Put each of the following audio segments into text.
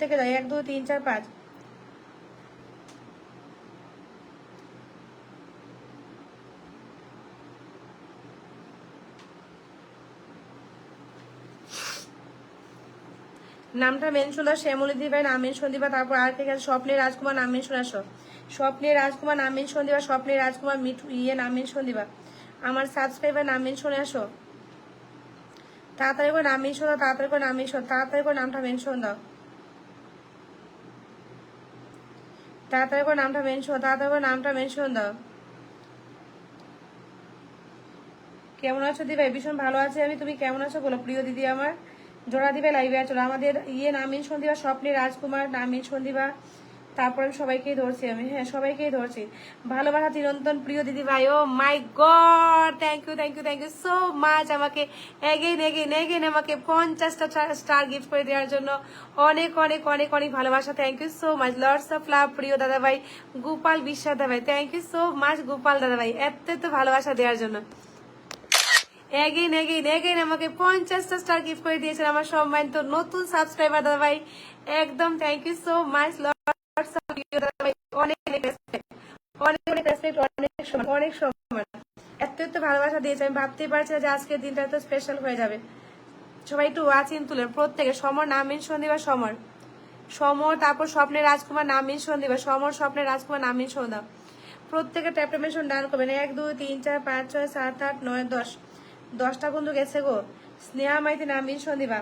থেকে যাও 1 2 3 4 5। নামটা মেনশন দাও, শ্যামলী দিবা নাম মেনশন দিবা, তারপর আর কে আছে, স্বপ্নের রাজকুমার নাম মেনশন আসো, স্বপ্নের রাজকুমার নাম মেনশন দিবা, স্বপ্নের রাজকুমার মিঠু নাম মেনশন দিবা, আমার সাবস্ক্রাইবার নাম মেনশনে আসো, তাড়াতাড়ি করে নাম মেনশন দাও, তাড়াতাড়ি করে নাম মেনশন, তাড়াতাড়ি করে নামটা মেনশন দাও, তাড়াতাড়ি করে নামটা মেনশন, তাড়াতাড়ি করে নামটা মেনশন দাও। কেমন আছো দিদি ভাই? ভীষণ ভালো আছি আমি, তুমি কেমন আছো বলো প্রিয় দিদি আমার? জোড়া দিবে লাইভে চলো, আমাদের নাম মেনশন দিবা, স্বপ্নের রাজকুমার নাম মেনশন দিবা, তারপর আমি সবাইকেই ধরছি আমি, হ্যাঁ সবাইকেই ধরছি। ভালোবাসা চিরন্তন প্রিয় দিদি ভাই, oh my God, thank you thank you thank you so much, আমাকে এগেইন এগেইন এগেইন আমাকে 50টা স্টার গিফট করে দেওয়ার জন্য অনেক অনেক অনেক অনেক ভালোবাসা, thank you so much, lords of love প্রিয় দাদা ভাই গোপাল বিশ্বাস দাদা ভাই, thank you so much Gopal দাদা ভাই, এত ভালোবাসা দেওয়ার জন্য। এগেইন এগেইন এগেইন আমাকে 50টা স্টার গিফট করে দিয়েছেন আমার সম্মানিত নতুন সাবস্ক্রাইবার দাদা ভাই, একদম thank you so much lords of দাদা ভাই, অনেক অনেক রেসপেক্ট, অনেক অনেক রেসপেক্ট, অনেক সম্মান, এত ভালোবাসা দিয়েছে, আমি ভাবতেই পারছি না যে আজকের দিনটা এত স্পেশাল হয়ে যাবে। সবাই একটু ওয়াচিং তুলেন প্রত্যেকে, সমর নাম মেনশন দিবা, সমর সমর, তারপর স্বপ্নের রাজকুমার নাম মেনশন দিবা, সমর স্বপ্নের রাজকুমার নাম মেনশন দাও, প্রত্যেকে ট্যাপ মেনশন ডান করবেন, 1 2 3 4 5 6 7 8 9 10, 10টা বন্ধু গেছে গো। স্নেহা মাইতি নাম মেনশন দিবা,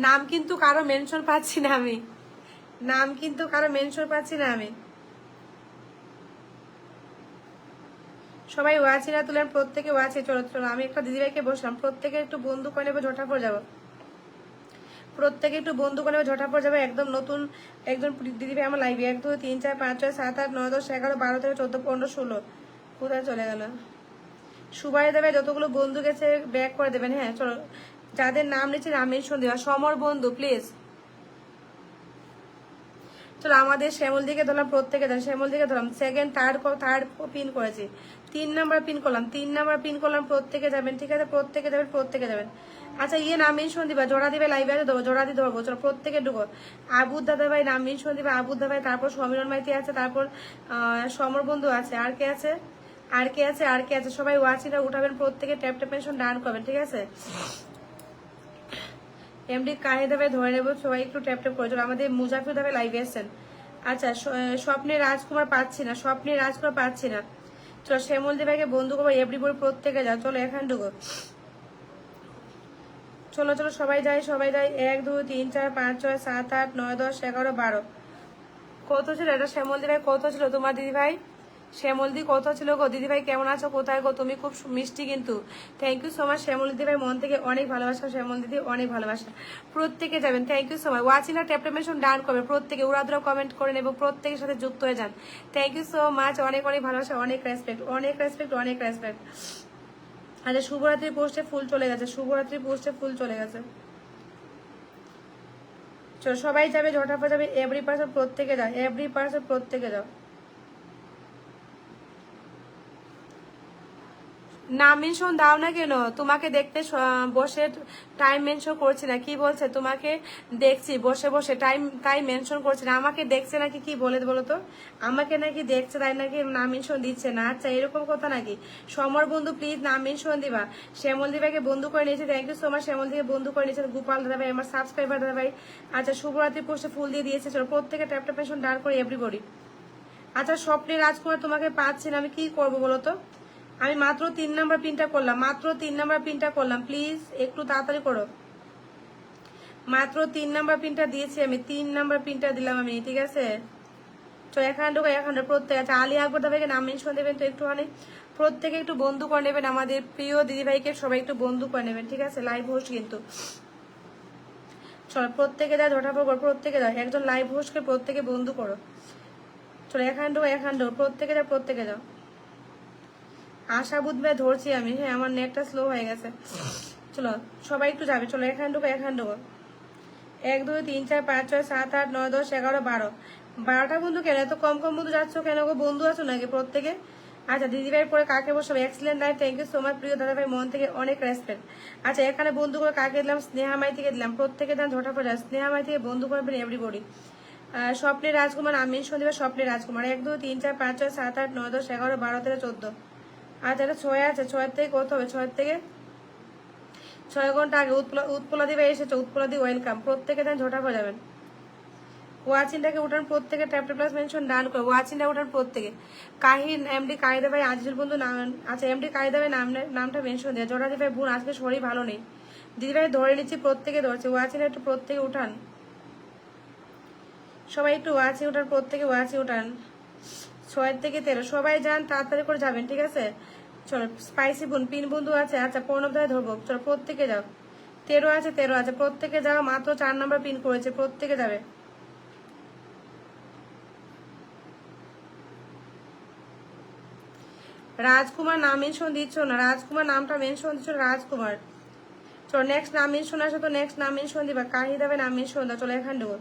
নাম কিন্তু কারো মেনশন পাচ্ছি না আমি, নাম কিন্তু কারো মেনশন পাচ্ছি না আমি, সবাই ওয়াচিরা তুলেন প্রত্যেকে ওয়াচে, চলো চলো আমি একটা দিদিভাইকে বসলাম, প্রত্যেকে একটু বন্ধু করে নেবো, ঝোটা পড়ে যাবো, প্রত্যেকে একটু বন্ধু করে নেবো, ঝোটা পড়ে যাবে, একদম নতুন একজন দিদিভাই আমার লাইভে, 1 2 3 4 5 6 7 8 9 10 11 12 13 14 15 16, কোথায় চলে গেল? সুবাই দেবে, যতগুলো বন্ধু গেছে ব্যাক করে দেবেন, হ্যাঁ চলো যাদের নাম নিচ্ছে নাম মেনশন দেওয়া, সমর বন্ধু প্লিজ, চলো আমাদের শ্যামল দিকে ধরলাম, প্রত্যেকে দেন, শ্যামল দিকে ধরলাম, সেকেন্ড থার্ড পিন করেছি, 3 নাম্বার পিন করলাম, 3 নাম্বার পিন করলাম, প্রত্যেকে যাবেন, ঠিক আছে প্রত্যেকে যাবেন, প্রত্যেকে যাবেন। আচ্ছা নাম মেনশন দিবা, জোড়া দিবে লাইভে আছে দেবো, জোড়া দিয়ে ধরবো, চলো প্রত্যেকে ঢুকো, আবুদ দাদা ভাই নাম মেনশন দিবা, আবুদ দাদা ভাই, তারপর সমীরণ মাইতি আছে, তারপর সমর বন্ধু আছে, আর কে আছে, আর কে আছে, আর কে আছে, সবাই ওয়াচিটা উঠাবেন, প্রত্যেকে ট্যাপ ট্যাপ মেনশন ডান করবেন, ঠিক আছে। এমডি কাহিদা ভাই ধরে নেবো, সবাই একটু ট্যাপ ট্যাপ করে, আমাদের মুজাফির দাবে লাইভে এসেছেন। আচ্ছা স্বপ্নের রাজকুমার পাচ্ছি না, স্বপ্নের রাজকুমার পাচ্ছি না, চলো শ্যামল দেবাইকে বন্ধু করবো, এভরিবডি প্রত্যেকে যাও, চলো এখান ঢুকো, চলো চলো সবাই যাই সবাই যাই, 1 2 3 4 5 6 7 8 9 10 11 12, কত ছিল এটা শ্যামল দিভাই, কত ছিল তোমার দিদি ভাই, শ্যামলদি কত ছিল গো দিদি ভাই, কেমন আছো, কোথায় গো তুমি, খুব মিষ্টি কিন্তু, থ্যাংক ইউ সো মাচ শ্যামল দিদি ভাই, মন থেকে অনেক ভালোবাসা শ্যামল দিদি, অনেক ভালোবাসা, প্রত্যেকে যাবেন, থ্যাংক ইউ সো মাচ, ওয়াচিনা ট্যাপটেমেশন ডান করবে, প্রত্যেকে উড়াদুরা কমেন্ট করে নেবো, প্রত্যেকের সাথে যুক্ত হয়ে যান, থ্যাংক ইউ সো মাচ, অনেক অনেক ভালোবাসা, অনেক রেসপেক্ট, অনেক রেসপেক্ট, অনেক রেসপেক্ট। আচ্ছা শুভরাত্রি পোস্টে ফুল চলে গেছে, শুভরাত্রি পোস্টে ফুল চলে গেছে, চলো সবাই যাবে, ঝটাফা যাবে, এভরি পার্সন প্রত্যেকে যাও, এভরি পার্সন প্রত্যেকে যাও। নাম মেনশন দাও না কেন, তোমাকে দেখতে বসে টাইম মেনশন করছি না, কি বলছে তোমাকে দেখছি বসে বসে টাইম, তাই মেনশন করছে না, আমাকে দেখছে নাকি, কি বলে বলো তো, আমাকে নাকি দেখছে তাই নাকি নাম মেনশন দিচ্ছে না, আচ্ছা এরকম কথা নাকি, সমর বন্ধু প্লিজ নাম মেনশন দিবা, শ্যামল দিবাকে বন্ধু করে নিয়েছে, থ্যাংক ইউ সো মাচ শ্যামল দিকে বন্ধু করে নিয়েছে, গোপাল দাদা ভাই আমার সাবস্ক্রাইবার দাদা ভাই, আচ্ছা শুভরাত্রি পোস্টে ফুল দিয়ে দিয়েছে, চলো প্রত্যেকে ট্যাপ ট্যাপ মেনশন ডান করে এভরিবডি। আচ্ছা স্বপ্নের রাজকুমার তোমাকে পাচ্ছি না, আমি কি করবো বলো তো, আমি মাত্র 3 নাম্বার পিনটা করলাম, মাত্র 3 নাম্বার পিনটা করলাম, প্লিজ একটু তাড়াতাড়ি করো, মাত্র 3 নাম্বার পিনটা দিয়েছি আমি, 3 নাম্বার পিনটা দিলাম আমি, ঠিক আছে তো এখানে প্রত্যেক, আচ্ছা আলী আকবর দাবাইকে নাম মেনশন দেবেন তো একটুখানি, প্রত্যেকে একটু বন্ধু করে নেবেন, আমাদের প্রিয় দিদিভাইকে সবাই একটু বন্ধু করে নেবেন, ঠিক আছে লাইভ হোস্ট কিন্তু, চলো প্রত্যেকে যা ঝটাফট করো, প্রত্যেকে যাও, একজন লাইভ হোস্টকে প্রত্যেকে বন্ধু করো, চলো এখান প্রত্যেকে যাও, প্রত্যেকে যাও, আশা বুধবার ধরছি আমি, হ্যাঁ আমার নেটটা স্লো হয়ে গেছে, চলো সবাই একটু যাবে, চলো এখান 1 2 3 4 5 6 7 8 9 10 11 12, 12টা বন্ধু কেন, এত কম কম বন্ধু যাচ্ছ কেন গো, বন্ধু আছো নাকি প্রত্যেকে, আচ্ছা দিদিভাইয়ের পরে কাকে বসাবো? Excellent life, thank you so much প্রিয় দাদা ভাই, মন থেকে অনেক রেসপেক্ট। আচ্ছা এখানে বন্ধু করে কাকে দিলাম? স্নেহামাই থেকে দিলাম, প্রত্যেকে দেন ঝোটা পড়ে যায়। স্নেহামাই থেকে বন্ধু করবেন এভরিবডি। স্বপ্নের রাজকুমার, আমিন সন্দীপা, স্বপ্নের রাজকুমার 1 2 3 4 5 6 7 8 9 10 11 12 13 14। আচ্ছা এটা 6 আছে, 6 থেকে কত হবে? 6 থেকে 6 ঘন্টা আগে উৎপলা দিবে এসেছে, উৎপলা দি ওয়েলকাম, প্রত্যেকে দেন ঝোটা পড়ে যাবেন। ওয়াচিনটাকে উঠান প্রত্যেকে, ট্যাপ প্লাস মেনশন ডান করে ওয়াচিনটা উঠান প্রত্যেকে। কাহিন এমডি কায়দা ভাই, আজিজুল বন্ধু নাম। আচ্ছা এমডি কায়দা ভাই নামটা মেনশন দেওয়া। জোড়া দিভাই বোন আজকে শরীর ভালো নেই, দিদিভাই ধরে নিচ্ছি, প্রত্যেকে ধরছে। ওয়াচিনটা একটু প্রত্যেকে উঠান, সবাই একটু ওয়াচি উঠান, প্রত্যেকে ওয়াচি উঠান। 6 থেকে 13 সবাই যান, তাড়াতাড়ি করে যাবেন, ঠিক আছে? চলো স্পাইসি বোন পিন বন্ধু আছে, আচ্ছা 15 ধরবো, চলো প্রত্যেকে যাও। 13 আছে, 13 আছে, প্রত্যেকে যাও, মাত্র 4 নাম্বার পিন করেছে, প্রত্যেকে যাবে। রাজকুমার নাম মেনশন দিচ্ছ না, রাজকুমার নামটা মেনশন দিচ্ছ, রাজকুমার। চলো নেক্সট নাম মেনশন আসো তো, নেক্সট নাম মেনশন দিবা, কাহি দেবে নাম মেনশন দাও। চলো এখানে দেবো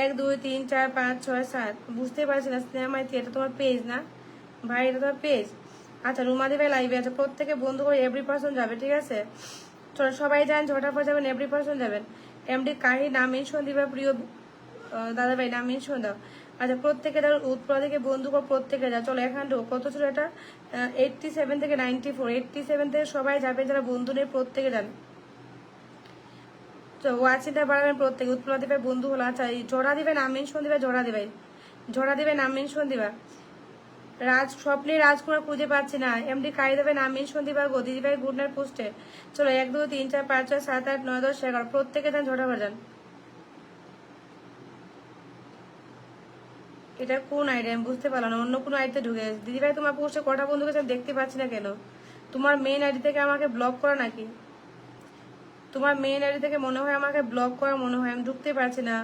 1 2 3 4 5 6 7। বুঝতে পারছি না স্নেহামাইতি, এটা তোমার পেজ না ভাই, এটা তোমার পেজ। আচ্ছা রুমাদি ভাই লাইভে আছে, প্রত্যেকে বন্ধু করে এভরি পার্সন যাবে, ঠিক আছে? চলো সবাই যান, ঝটা পর যাবেন, এভরি পার্সন যাবেন। এমডি কাহি নাম মেনশন দিবা, প্রিয় দাদা ভাই নাম মেনশন দাও। আচ্ছা প্রত্যেকে দাও, উৎপলা থেকে বন্ধু করে প্রত্যেকে যাও। চলো এখানে কত ছিল এটা? 87 থেকে 94, 87 থেকে সবাই যাবে, যারা বন্ধু নেই প্রত্যেকে যান। তো ওয়াচিংটা বাড়াবেন প্রত্যেকে, উৎপলা দিবে বন্ধু হলো। আচ্ছা এই জোড়া দিবে নাম মেনশন দিবে, জোড়া দিবে, জোড়া দিবে নাম মেনশন দিবা। স্বপ্নে রাজকুমার খুঁজে পাচ্ছি না, এমডি কাই দেবে নাম মেনশন দিবা গো, দিদিভাই গুড নাইট পোস্টে। চলো 1 2 3 4 5 6 7 8 9 10 11 প্রত্যেকে যান, ঝোটা বাজান। এটা কোন আইডিয়া আমি বুঝতে পারলাম না, অন্য কোনো আইডিতে ঢুকে গেছে। দিদিভাই তোমার পোস্টে কটা বন্ধু গেছে আমি দেখতে পাচ্ছি না কেন? তোমার মেইন আইডি থেকে আমাকে ব্লক করা নাকি? তোমার মেইন আইডি থেকে মনে হয় আমাকে ব্লক করা মনে হয়, আমি ঢুকতে পারছি না।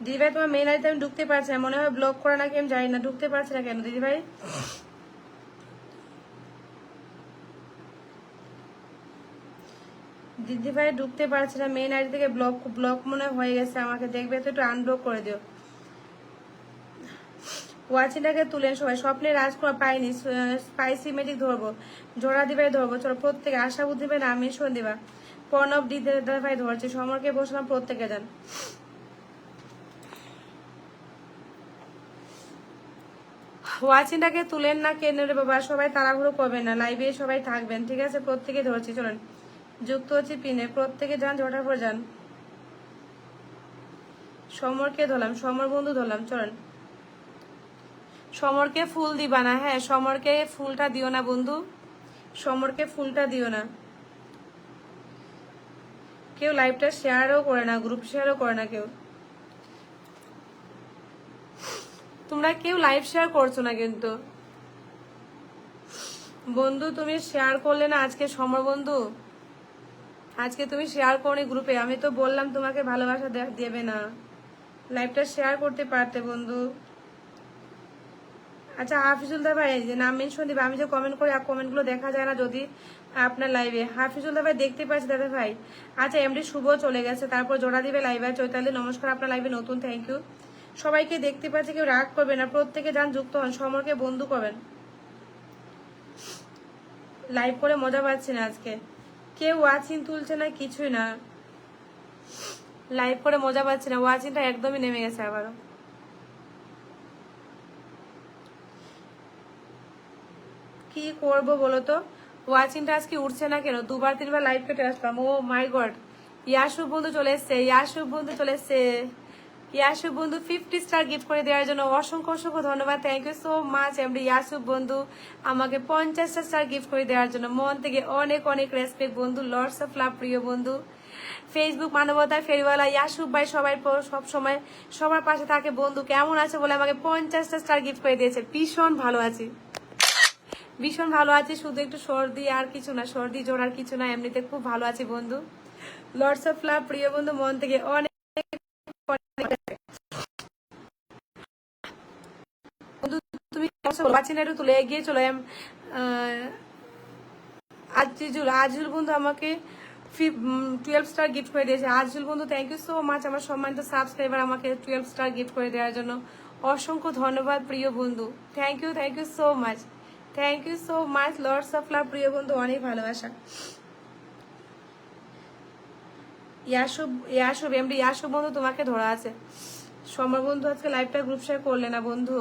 দিদিভাই তোমার মেইন আইডিতে আমি ঢুকতে পারছি না, মনে হয় ব্লক করা নাকি, আমি জানি না, ঢুকতে পারছি না কেন দিদিভাই? দিদিভাই ঢুকতে পারছি না, মেইন আইডি থেকে ব্লক ব্লক মনে হয়ে গেছে, আমাকে দেখবে তো একটু আনব্লক করে দিও। ওয়াচিটাকে তুলেন সবাই, স্বপ্নের রাজকুমার পাইনি, স্পাইসি ম্যাজিক ধরবো, জোড়া দিবাই ধরবো। চলো প্রত্যেকে, আশা বুদ্ধি ভাই নাম মেনশন দিবা, প্রণব দিদা ভাই ধরছে, সমরকে বসলাম, প্রত্যেকে যান। ওয়াচিংটাকে তুলেন না কেন রে বাবা, সবাই তাড়াহুড়ো করবেন না, লাইভে সবাই থাকবেন, ঠিক আছে? প্রত্যেকে ধরছি, চলেন যুক্ত হচ্ছে পিনে, প্রত্যেকে যান, ঝোটা পর যান। সমরকে ধরলাম, সমর বন্ধু ধরলাম, চলেন। সমরকে ফুল দিবা না, হ্যাঁ সমরকে ফুলটা দিও না বন্ধু, সমরকে ফুলটা দিও না। কেউ লাইভটা শেয়ারও করে না, গ্রুপ শেয়ারও করে না কেউ, তোমরা কেউ লাইভ শেয়ার করছো না কিন্তু বন্ধু, তুমি শেয়ার করলে না আজকে, সমর বন্ধু আজকে তুমি শেয়ার করনি গ্রুপে, আমি তো বললাম তোমাকে ভালোবাসা দেবে না, লাইভটা শেয়ার করতে পারতে বন্ধু। আচ্ছা হাফিজুল দা ভাই যে নাম মেনশন দিবে, আমি যে কমেন্ট করি কমেন্টগুলো দেখা যায় না যদি আপনার লাইভে। হাফিজুল দা ভাই দেখতে পাচ্ছি দাদা ভাই। আচ্ছা এমডি শুভ চলে গেছে, তারপর জোড়া দিবে লাইভে। চৈতালি নমস্কার, আপনার লাইভে নতুন, থ্যাংক ইউ। সবাইকে দেখতে পাচ্ছি, কেউ রাগ করবে না, প্রত্যেকে যান যুক্ত হন, সমরকে বন্ধু করবেন। লাইভ করে মজা পাচ্ছি না আজকে, কেউ ওয়াচিং তুলছে না, কিছুই না, লাইভ করে মজা পাচ্ছি না, ওয়াচিংটা একদমই নেমে গেছে আবারও। কি করব বলো তো, ওয়াচিংটা আজকে উঠছে না কেন? 2 বার 3 বার লাইভ কেটে আসলাম। ও মাই গড, ইয়াসুফ বন্ধু চলে এসছে, ইয়াসুফ বন্ধু চলে এসছে, ইয়াসুফ বন্ধু 50 স্টার গিফট করে দেওয়ার জন্য অসংখ্য অসংখ্য ধন্যবাদ, thank you so much MD Yasuf বন্ধু আমাকে 50টা স্টার গিফট করে দেওয়ার জন্য, মন থেকে অনেক অনেক রেসপেক্ট বন্ধু, লর্ডস অফ লাভ প্রিয় বন্ধু, ফেসবুক মানবতার ফেরিওয়ালা ইয়াসুফ ভাই সবাই সব সময় সবার পাশে থাকে বন্ধু, কেমন আছে বলে আমাকে 50টা স্টার গিফট করে দিয়েছে। ভীষণ ভালো আছি, ভীষণ ভালো আছি, শুধু একটু সর্দি আর কিছু না, সর্দি জ্বর আর কিছু না, এমনিতে খুব ভালো আছি বন্ধু, লর্ডস অফ লাভ প্রিয় বন্ধু, মন থেকে অনেক বন্ধু। তুমি একটু তুলে এগিয়ে চলো। আজিজুল বন্ধু আমাকে 12 স্টার গিফট করে দিয়েছে। আজল বন্ধু থ্যাংক ইউ সো মাচ আমার সম্মানিত সাবস্ক্রাইবার আমাকে 12 স্টার গিফট করে দেওয়ার জন্য অসংখ্য ধন্যবাদ প্রিয় বন্ধু। Thank you so much, thank you so much, lords of love প্রিয় বন্ধু, অনেক ভালোবাসা। ইয়াসুব এমডি ইয়াসুব বন্ধু তোমাকে ধরা আছে। সমর বন্ধু আজকে লাইভটা গ্রুপ শেয়ার করলে না বন্ধু।